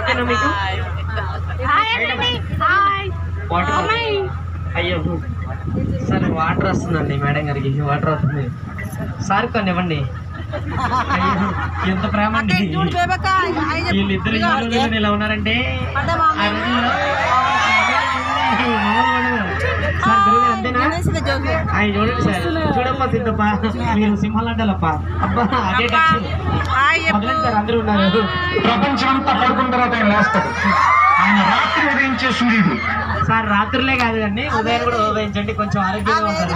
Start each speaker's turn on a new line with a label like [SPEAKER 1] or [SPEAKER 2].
[SPEAKER 1] ఓకేనా మీకు? వాటర్ అయ్యో సార్ వాటర్ వస్తుందండి మేడం గారికి, వాటర్ వస్తుంది సార్ కొన్ని ఇవ్వండి. అయ్యో ఎంత ప్రేమ అండి వీళ్ళిద్దరు ఇలా ఉన్నారంటే సార్ గురువు అంతేనా? అవి చూడండి సార్, చూడమ్మా సిద్ధప్ప మీరు సింహాలు అంటారప్ప. అబ్బా అదే సార్ అందరూ ఉన్నారు.
[SPEAKER 2] ప్రపంచం అంతా పడుకున్న తర్వాత ఆయన లేస్తాడు. ఆయన రాత్రి ఉదయించే సూర్యుడు సార్.
[SPEAKER 1] రాత్రులే కాదు అండి, ఉదయం కూడా ఉదయించండి, కొంచెం ఆరోగ్యంగా ఉంటారు.